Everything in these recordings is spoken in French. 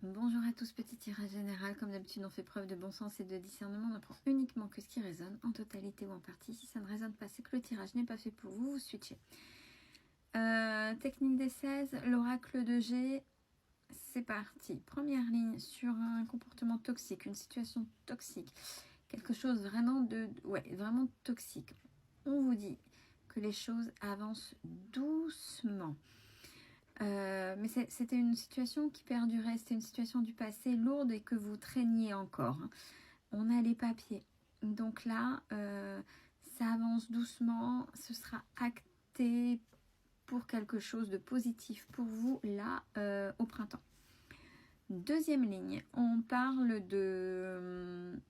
Bonjour à tous, petit tirage général. Comme d'habitude, on fait preuve de bon sens et de discernement. On apprend uniquement que ce qui résonne, en totalité ou en partie. Si ça ne résonne pas, c'est que le tirage n'est pas fait pour vous. Vous switchez. Technique des 16, l'oracle de G. C'est parti. Première ligne sur un comportement toxique, une situation toxique. Quelque chose vraiment vraiment toxique. On vous dit que les choses avancent doucement. Mais c'était une situation qui perdurait, c'était une situation du passé lourde et que vous traîniez encore. On a les papiers. Donc là, ça avance doucement, ce sera acté pour quelque chose de positif pour vous, là, au printemps. Deuxième ligne, on parle de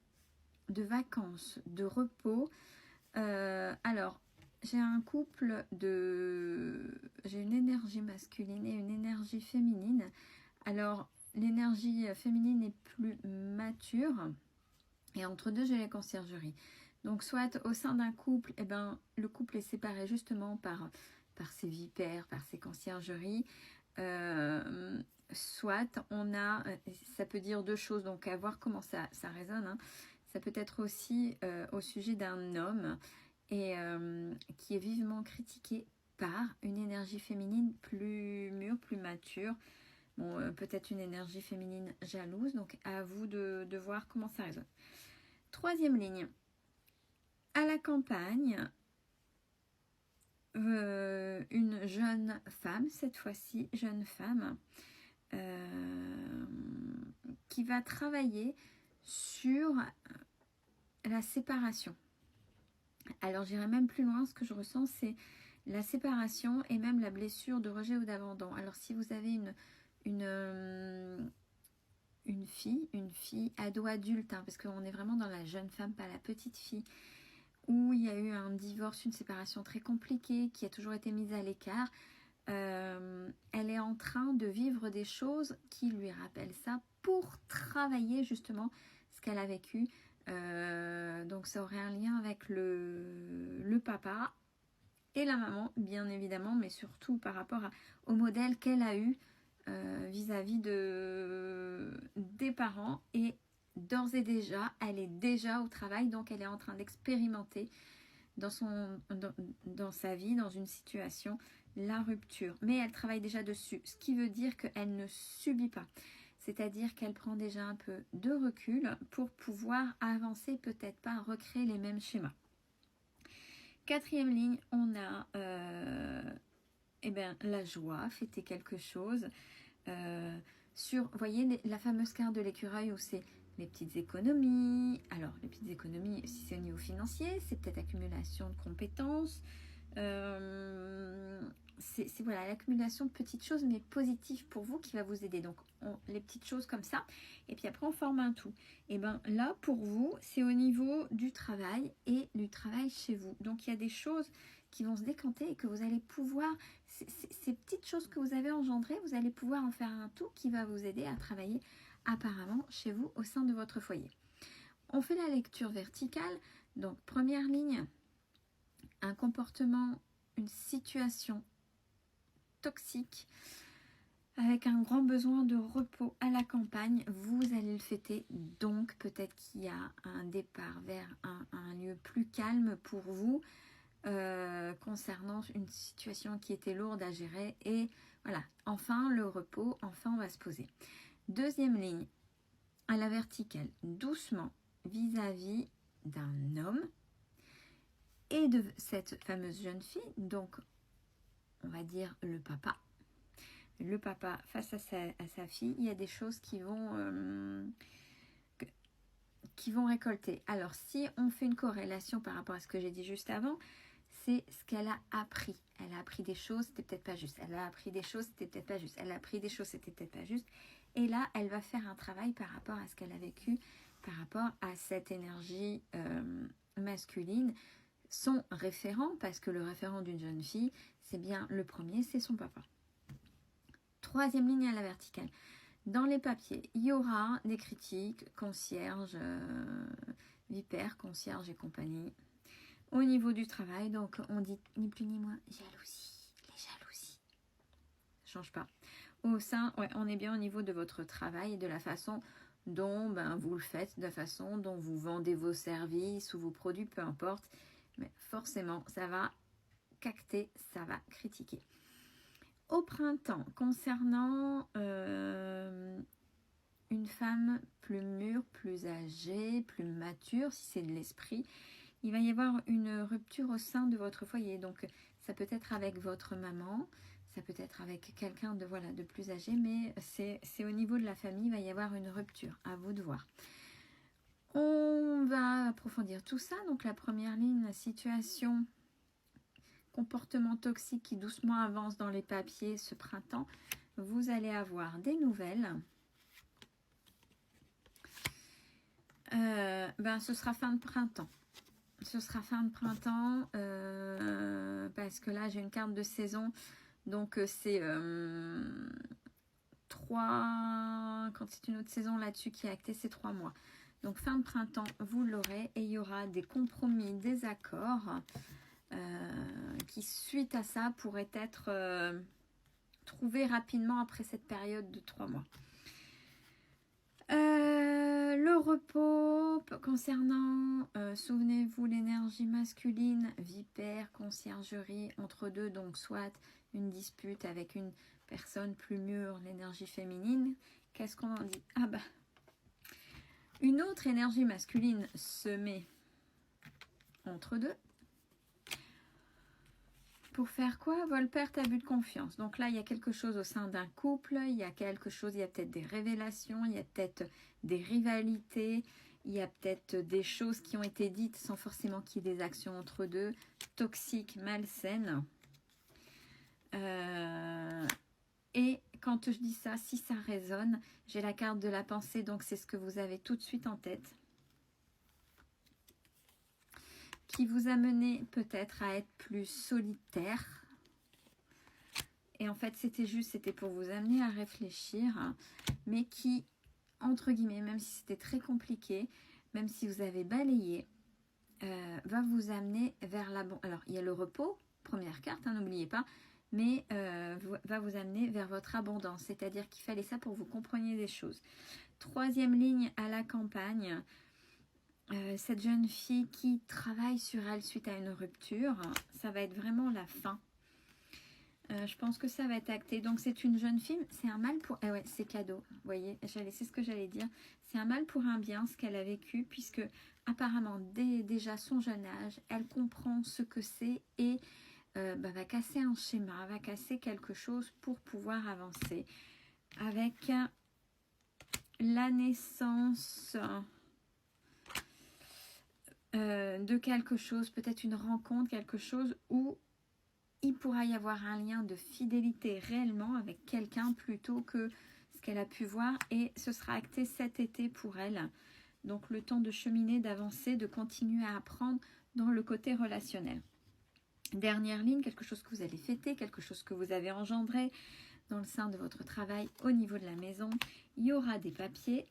vacances, de repos. Alors, j'ai un couple j'ai une énergie masculine et une énergie féminine. Alors, l'énergie féminine est plus mature. Et entre deux, j'ai les conciergeries. Donc, soit au sein d'un couple, le couple est séparé justement par ses vipères, par ses conciergeries. Soit on a, ça peut dire deux choses, donc à voir comment ça résonne. Hein. Ça peut être aussi au sujet d'un homme et qui est vivement critiqué par une énergie féminine plus mûre, plus mature. Bon, peut-être une énergie féminine jalouse, donc à vous de voir comment ça résonne. Troisième ligne, à la campagne, une jeune femme, cette fois-ci, jeune femme, qui va travailler sur la séparation. Alors j'irai même plus loin, ce que je ressens c'est la séparation et même la blessure de rejet ou d'abandon. Alors si vous avez une fille ado adulte, hein, parce qu'on est vraiment dans la jeune femme, pas la petite fille, où il y a eu un divorce, une séparation très compliquée, qui a toujours été mise à l'écart, elle est en train de vivre des choses qui lui rappellent ça pour travailler justement ce qu'elle a vécu. Donc ça aurait un lien avec le papa et la maman, bien évidemment, mais surtout par rapport au modèle qu'elle a eu vis-à-vis des parents. Et d'ores et déjà, elle est déjà au travail, donc elle est en train d'expérimenter dans sa vie, dans une situation, la rupture. Mais elle travaille déjà dessus, ce qui veut dire qu'elle ne subit pas. C'est-à-dire qu'elle prend déjà un peu de recul pour pouvoir avancer, peut-être pas recréer les mêmes schémas. Quatrième ligne, on a la joie, fêter quelque chose. Vous voyez la fameuse carte de l'écureuil où c'est les petites économies. Alors, les petites économies, si c'est au niveau financier, c'est peut-être accumulation de compétences. C'est voilà, l'accumulation de petites choses mais positives pour vous qui va vous aider. Donc les petites choses comme ça et puis après on forme un tout. Et là pour vous c'est au niveau du travail et du travail chez vous. Donc il y a des choses qui vont se décanter et que vous allez pouvoir, ces petites choses que vous avez engendrées, vous allez pouvoir en faire un tout qui va vous aider à travailler apparemment chez vous au sein de votre foyer. On fait la lecture verticale. Donc première ligne, un comportement, une situation toxique avec un grand besoin de repos à la campagne, vous allez le fêter. Donc peut-être qu'il y a un départ vers un lieu plus calme pour vous concernant une situation qui était lourde à gérer. Et voilà, enfin le repos, enfin on va se poser. Deuxième ligne, à la verticale, doucement vis-à-vis d'un homme et de cette fameuse jeune fille, donc on va dire le papa face à sa fille, il y a des choses qui vont récolter. Alors si on fait une corrélation par rapport à ce que j'ai dit juste avant, c'est ce qu'elle a appris. Elle a appris des choses, c'était peut-être pas juste. Elle a appris des choses, c'était peut-être pas juste. Elle a appris des choses, c'était peut-être pas juste. Et là, elle va faire un travail par rapport à ce qu'elle a vécu, par rapport à cette énergie masculine. Son référent, parce que le référent d'une jeune fille, c'est bien le premier, c'est son papa. Troisième ligne à la verticale. Dans les papiers, il y aura des critiques, concierge, vipère, concierge et compagnie. Au niveau du travail, donc on dit ni plus ni moins jalousie, les jalousies. Ça change pas. Au sein, ouais, on est bien au niveau de votre travail et de la façon dont vous le faites, de la façon dont vous vendez vos services ou vos produits, peu importe. Mais forcément, ça va cacter, ça va critiquer. Au printemps, concernant une femme plus mûre, plus âgée, plus mature, si c'est de l'esprit, il va y avoir une rupture au sein de votre foyer. Donc, ça peut être avec votre maman, ça peut être avec quelqu'un de, voilà, de plus âgé, mais c'est au niveau de la famille, il va y avoir une rupture, à vous de voir. On va approfondir tout ça. Donc, la première ligne, la situation, comportement toxique qui doucement avance dans les papiers ce printemps. Vous allez avoir des nouvelles. Ce sera fin de printemps. Ce sera fin de printemps parce que là j'ai une carte de saison, donc c'est 3, quand c'est une autre saison là-dessus qui est actée, c'est 3 mois. Donc fin de printemps, vous l'aurez et il y aura des compromis, des accords qui suite à ça pourraient être trouvés rapidement après cette période de 3 mois. Le repos concernant, souvenez-vous, l'énergie masculine, vipère, conciergerie, entre deux, donc soit une dispute avec une personne plus mûre, l'énergie féminine. Qu'est-ce qu'on en dit? Ah bah, une autre énergie masculine se met entre deux. Pour faire quoi? Vol, perte, abus de confiance. Donc là, il y a quelque chose au sein d'un couple, il y a quelque chose, il y a peut-être des révélations, il y a peut-être des rivalités, il y a peut-être des choses qui ont été dites sans forcément qu'il y ait des actions entre deux, toxiques, malsaines. Et quand je dis ça, si ça résonne, j'ai la carte de la pensée, donc c'est ce que vous avez tout de suite en tête. Qui vous a mené peut-être à être plus solitaire. Et en fait, c'était pour vous amener à réfléchir, mais qui, entre guillemets, même si c'était très compliqué, même si vous avez balayé, va vous amener vers l'abondance. Alors, il y a le repos, première carte, n'oubliez pas, mais va vous amener vers votre abondance. C'est-à-dire qu'il fallait ça pour que vous compreniez des choses. Troisième ligne à la campagne. Cette jeune fille qui travaille sur elle suite à une rupture, ça va être vraiment la fin. Je pense que ça va être acté. Donc c'est une jeune fille, c'est un mal pour... Ah ouais, c'est cadeau, vous voyez, c'est ce que j'allais dire. C'est un mal pour un bien ce qu'elle a vécu, puisque apparemment dès déjà son jeune âge, elle comprend ce que c'est et va casser un schéma, va casser quelque chose pour pouvoir avancer. Avec la naissance... de quelque chose, peut-être une rencontre, quelque chose où il pourra y avoir un lien de fidélité réellement avec quelqu'un plutôt que ce qu'elle a pu voir, et ce sera acté cet été pour elle. Donc le temps de cheminer, d'avancer, de continuer à apprendre dans le côté relationnel. Dernière ligne, quelque chose que vous allez fêter, quelque chose que vous avez engendré dans le sein de votre travail au niveau de la maison. Il y aura des papiers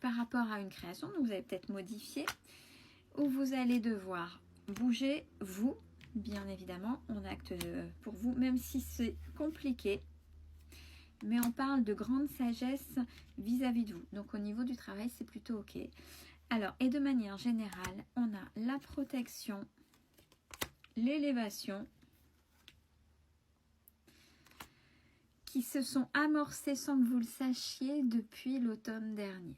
par rapport à une création, donc vous allez peut-être modifier, où vous allez devoir bouger, vous, bien évidemment, on acte pour vous, même si c'est compliqué, mais on parle de grande sagesse vis-à-vis de vous. Donc au niveau du travail, c'est plutôt ok. Alors, et de manière générale, on a la protection, l'élévation, qui se sont amorcées sans que vous le sachiez depuis l'automne dernier.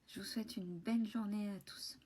Je vous souhaite une belle journée à tous.